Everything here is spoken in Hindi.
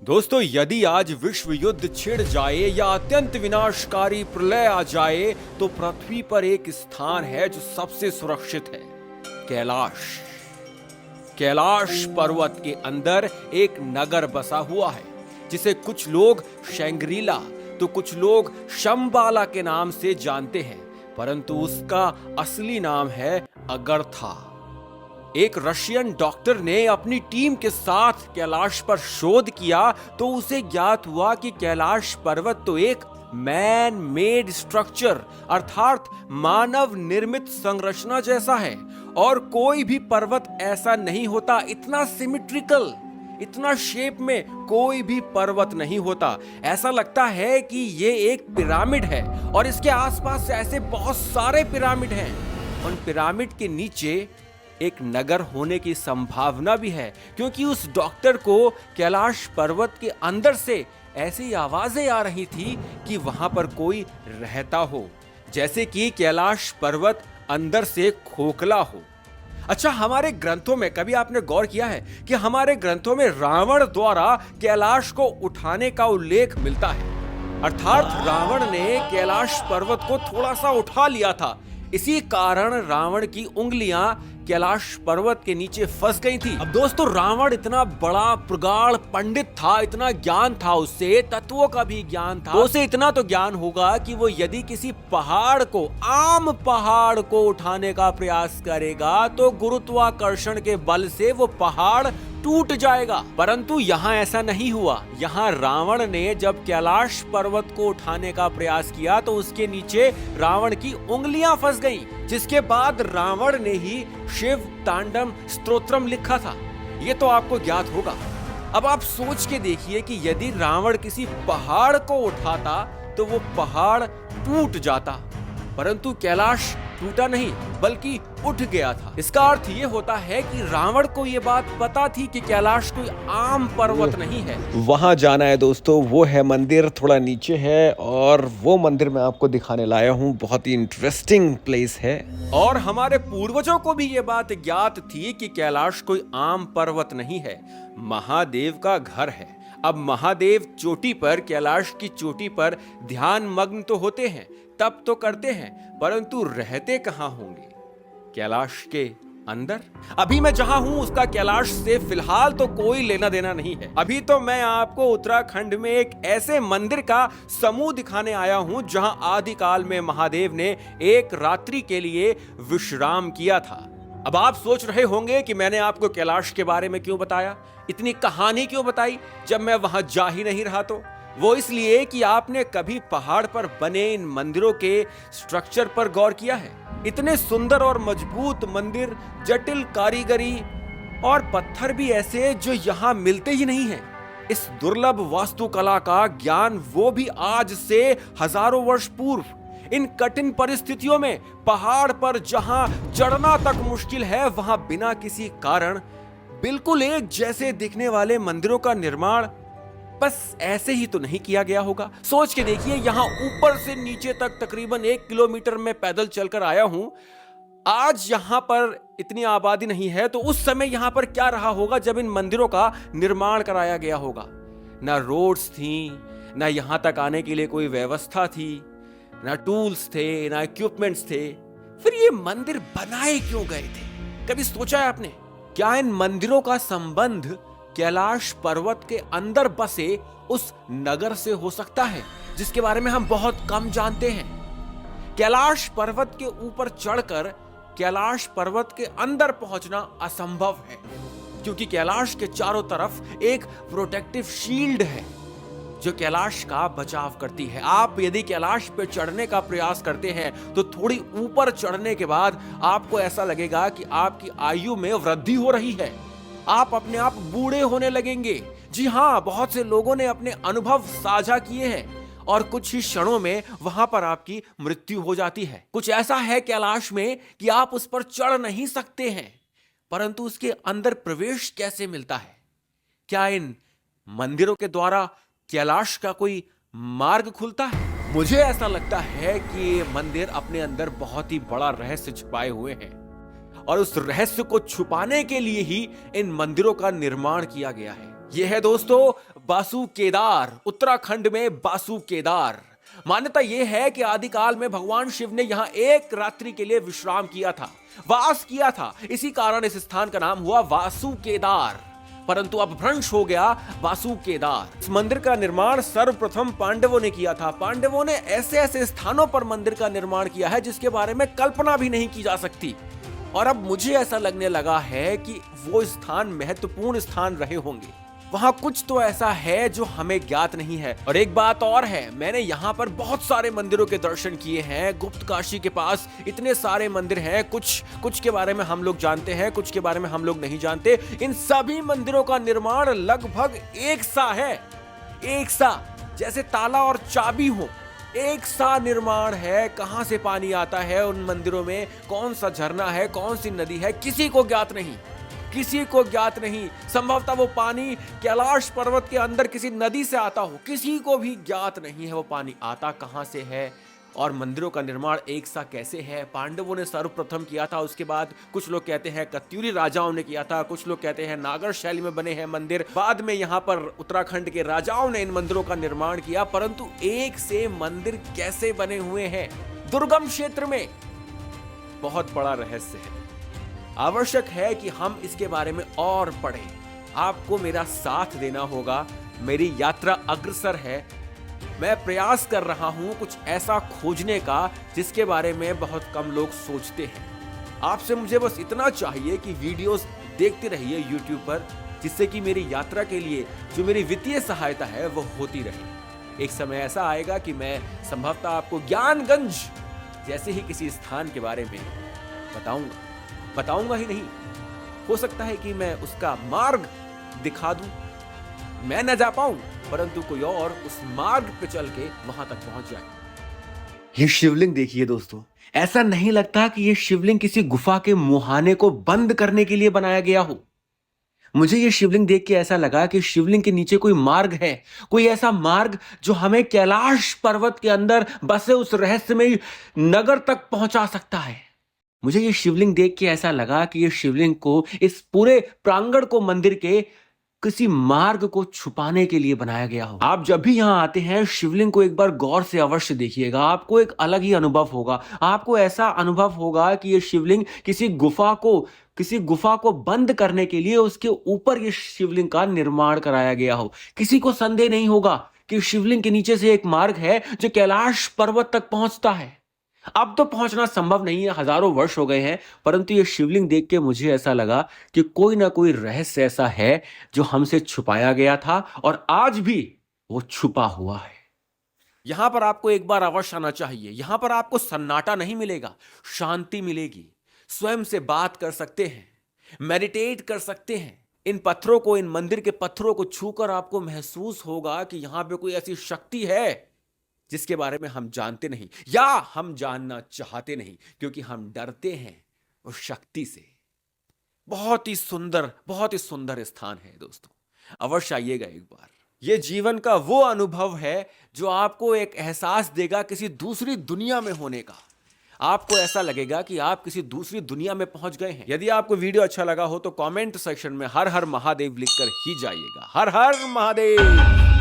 दोस्तों, यदि आज विश्व युद्ध छिड़ जाए या अत्यंत विनाशकारी प्रलय आ जाए तो पृथ्वी पर एक स्थान है जो सबसे सुरक्षित है। कैलाश। कैलाश पर्वत के अंदर एक नगर बसा हुआ है जिसे कुछ लोग शंग्रीला तो कुछ लोग शंबाला के नाम से जानते हैं, परंतु उसका असली नाम है अगरथा। एक रशियन डॉक्टर ने अपनी टीम के साथ कैलाश पर शोध किया तो उसे ज्ञात हुआ कि कैलाश पर्वत तो एक मैन मेड स्ट्रक्चर अर्थात मानव निर्मित संरचना जैसा है और कोई भी पर्वत ऐसा नहीं होता, इतना सिमेट्रिकल, इतना शेप में कोई भी पर्वत नहीं होता। ऐसा लगता है कि ये एक पिरामिड है और इसके आसपास ऐसे बहुत सारे पिरामिड हैं। उन पिरामिड के नीचे एक नगर होने की संभावना भी है, क्योंकि उस डॉक्टर को कैलाश पर्वत के अंदर से ऐसी आवाजें आ रही थी कि वहां पर कोई रहता हो, जैसे कि कैलाश पर्वत अंदर से खोखला हो। अच्छा, हमारे ग्रंथों में कभी आपने गौर किया है कि हमारे ग्रंथों में रावण द्वारा कैलाश को उठाने का उल्लेख मिलता है, अर्थात रावण ने कैलाश पर्वत को थोड़ा सा उठा लिया था। इसी कारण रावण की उंगलियां कैलाश पर्वत के नीचे फंस गई थी। अब दोस्तों, रावण इतना बड़ा प्रगाढ़ पंडित था, इतना ज्ञान था उससे, तत्वों का भी ज्ञान था, तो उसे इतना तो ज्ञान होगा कि वो यदि किसी पहाड़ को, आम पहाड़ को उठाने का प्रयास करेगा तो गुरुत्वाकर्षण के बल से वो पहाड़ टूट जाएगा। परंतु यहाँ ऐसा नहीं हुआ। यहाँ रावण ने जब कैलाश पर्वत को उठाने का प्रयास किया तो उसके नीचे रावण की उंगलियां फंस गईं, जिसके बाद रावण ने ही शिव तांडव स्तोत्रम लिखा था। ये तो आपको ज्ञात होगा। अब आप सोच के देखिए कि यदि रावण किसी पहाड़ को उठाता तो वो पहाड़ टूट जाता, परंतु कैलाश टूटा नहीं बल्कि उठ गया था। इसका अर्थ ये होता है कि रावण को ये बात पता थी कि कैलाश कोई आम पर्वत नहीं है। वहां जाना है दोस्तों, वो है मंदिर, थोड़ा नीचे है और वो मंदिर मैं आपको दिखाने लाया हूँ। बहुत ही इंटरेस्टिंग प्लेस है। और हमारे पूर्वजों को भी ये बात ज्ञात थी कि कैलाश कोई आम पर्वत नहीं है, महादेव का घर है। अब महादेव चोटी पर, कैलाश की चोटी पर ध्यान मग्न तो होते हैं, तप तो करते हैं, परंतु रहते कहां होंगे? कैलाश के अंदर। अभी मैं जहां हूं उसका कैलाश से फिलहाल तो कोई लेना देना नहीं है। अभी तो मैं आपको उत्तराखंड में एक ऐसे मंदिर का समूह दिखाने आया हूं जहां आदिकाल में महादेव ने एक रात्रि के लिए विश्राम किया था। अब आप सोच रहे होंगे कि मैंने आपको कैलाश के बारे में क्यों बताया, इतनी कहानी क्यों बताई जब मैं वहां जा ही नहीं रहा। तो वो इसलिए कि आपने कभी पहाड़ पर बने इन मंदिरों के स्ट्रक्चर पर गौर किया है। इतने सुंदर और मजबूत मंदिर, जटिल कारीगरी और पत्थर भी ऐसे जो यहां मिलते ही नहीं हैं। इस दुर्लभ वास्तुकला का ज्ञान वो भी आज से हजारों वर्ष पूर्व। इन कठिन परिस्थितियों में पहाड़ पर जहां चढ़ना तक मुश्किल है, वहां बिना किसी कारण बिल्कुल एक जैसे दिखने वाले मंदिरों का निर्माण बस ऐसे ही तो नहीं किया गया होगा। सोच के देखिए, यहां ऊपर से नीचे तक तकरीबन 1 किलोमीटर में पैदल चलकर आया हूं। आज यहां पर इतनी आबादी नहीं है, तो उस समय यहां पर क्या रहा होगा जब इन मंदिरों का निर्माण कराया गया होगा। ना रोड्स थी, ना यहां तक आने के लिए कोई व्यवस्था थी, ना टूल्स थे, ना इक्विपमेंट्स थे। फिर ये मंदिर बनाए क्यों गए थे? कभी सोचा है आपने? क्या इन मंदिरों का संबंध कैलाश पर्वत के अंदर बसे उस नगर से हो सकता है जिसके बारे में हम बहुत कम जानते हैं? कैलाश पर्वत के ऊपर चढ़कर कैलाश पर्वत के अंदर पहुंचना असंभव है, क्योंकि कैलाश के चारों तरफ एक प्रोटेक्टिव शील्ड है जो कैलाश का बचाव करती है। आप यदि कैलाश पे चढ़ने का प्रयास करते हैं तो थोड़ी ऊपर चढ़ने के बाद आपको ऐसा लगेगा कि आपकी आयु में वृद्धि हो रही है, आप अपने आप बूढ़े होने लगेंगे। जी हां, बहुत से लोगों ने अपने अनुभव साझा किए हैं और कुछ ही क्षणों में वहां पर आपकी मृत्यु हो जाती है। कुछ ऐसा है कैलाश में कि आप उस पर चढ़ नहीं सकते हैं, परंतु उसके अंदर प्रवेश कैसे मिलता है? क्या इन मंदिरों के द्वारा कैलाश का कोई मार्ग खुलता है? मुझे ऐसा लगता है कि ये मंदिर अपने अंदर बहुत ही बड़ा रहस्य छुपाए हुए हैं और उस रहस्य को छुपाने के लिए ही इन मंदिरों का निर्माण किया गया है। यह है दोस्तों बासु केदार, उत्तराखंड में बासु केदार। मान्यता यह है कि आदिकाल में भगवान शिव ने यहां एक रात्रि के लिए विश्राम किया था, वास किया था। इसी कारण इस स्थान का नाम हुआ वासु केदार, परंतु अब भ्रंश हो गया वासु केदार। इस मंदिर का निर्माण सर्वप्रथम पांडवों ने किया था। पांडवों ने ऐसे ऐसे स्थानों पर मंदिर का निर्माण किया है जिसके बारे में कल्पना भी नहीं की जा सकती। और अब मुझे ऐसा लगने लगा है कि वो स्थान महत्वपूर्ण स्थान रहे होंगे। वहां कुछ तो ऐसा है जो हमें ज्ञात नहीं है। और एक बात और है, मैंने यहाँ पर बहुत सारे मंदिरों के दर्शन किए हैं। गुप्त काशी के पास इतने सारे मंदिर हैं, कुछ के बारे में हम लोग जानते हैं, कुछ के बारे में हम लोग नहीं जानते। इन सभी मंदिरों का निर्माण लगभग एक सा है, एक सा, जैसे ताला और चाबी हो, एक सा निर्माण है। कहां से पानी आता है उन मंदिरों में, कौन सा झरना है, कौन सी नदी है, किसी को ज्ञात नहीं, किसी को ज्ञात नहीं। संभवतः वो पानी कैलाश पर्वत के अंदर किसी नदी से आता हो, किसी को भी ज्ञात नहीं है वो पानी आता कहां से है। और मंदिरों का निर्माण एक सा कैसे है? पांडवों ने सर्वप्रथम किया था, उसके बाद कुछ लोग कहते हैं कत्यूरी राजाओं ने किया था, कुछ लोग कहते हैं नागर शैली में बने हैं मंदिर। बाद में यहाँ पर उत्तराखंड के राजाओं ने इन मंदिरों का निर्माण किया। परंतु एक से मंदिर कैसे बने हुए हैं दुर्गम क्षेत्र में, बहुत बड़ा रहस्य है। आवश्यक है कि हम इसके बारे में और पढ़ें। आपको मेरा साथ देना होगा। मेरी यात्रा अग्रसर है। मैं प्रयास कर रहा हूं कुछ ऐसा खोजने का जिसके बारे में बहुत कम लोग सोचते हैं। आपसे मुझे बस इतना चाहिए कि वीडियोस देखते रहिए YouTube पर, जिससे कि मेरी यात्रा के लिए जो मेरी वित्तीय सहायता है वो होती रहे। एक समय ऐसा आएगा कि मैं संभवतः आपको ज्ञानगंज जैसे ही किसी स्थान के बारे में बताऊंगा ही नहीं, हो सकता है कि मैं उसका मार्ग दिखा दूं। मैं न जा पाऊं, परंतु कोई और उस मार्ग पे चल के वहां तक पहुंच जाए। ये शिवलिंग देखिए दोस्तों, ऐसा नहीं लगता कि ये शिवलिंग किसी गुफा के मुहाने को बंद करने के लिए बनाया गया हो। मुझे ये शिवलिंग देख के ऐसा लगा कि शिवलिंग के नीचे कोई मार्ग है, कोई ऐसा मार्ग जो हमें कैलाश पर्वत के अंदर बसे उस रहस्यमयी नगर तक पहुंचा सकता है। मुझे ये शिवलिंग देख के ऐसा लगा कि ये शिवलिंग को, इस पूरे प्रांगण को मंदिर के किसी मार्ग को छुपाने के लिए बनाया गया हो। आप जब भी यहां आते हैं शिवलिंग को एक बार गौर से अवश्य देखिएगा, आपको एक अलग ही अनुभव होगा। आपको ऐसा अनुभव होगा कि ये शिवलिंग किसी गुफा को बंद करने के लिए उसके ऊपर ये शिवलिंग का निर्माण कराया गया हो। किसी को संदेह नहीं होगा कि शिवलिंग के नीचे से एक मार्ग है जो कैलाश पर्वत तक पहुंचता है। अब तो पहुंचना संभव नहीं है, हजारों वर्ष हो गए हैं, परंतु ये शिवलिंग देख के मुझे ऐसा लगा कि कोई ना कोई रहस्य ऐसा है जो हमसे छुपाया गया था और आज भी वो छुपा हुआ है। यहां पर आपको एक बार अवश्य आना चाहिए। यहां पर आपको सन्नाटा नहीं मिलेगा, शांति मिलेगी। स्वयं से बात कर सकते हैं, मेडिटेट कर सकते हैं। इन पत्थरों को, इन मंदिर के पत्थरों को छूकर आपको महसूस होगा कि यहां पे कोई ऐसी शक्ति है जिसके बारे में हम जानते नहीं, या हम जानना चाहते नहीं, क्योंकि हम डरते हैं उस शक्ति से। बहुत ही सुंदर स्थान है दोस्तों, अवश्य आइएगा एक बार। यह जीवन का वो अनुभव है जो आपको एक एहसास देगा किसी दूसरी दुनिया में होने का। आपको ऐसा लगेगा कि आप किसी दूसरी दुनिया में पहुंच गए हैं। यदि आपको वीडियो अच्छा लगा हो तो कमेंट सेक्शन में हर हर महादेव लिखकर ही जाइएगा। हर हर महादेव।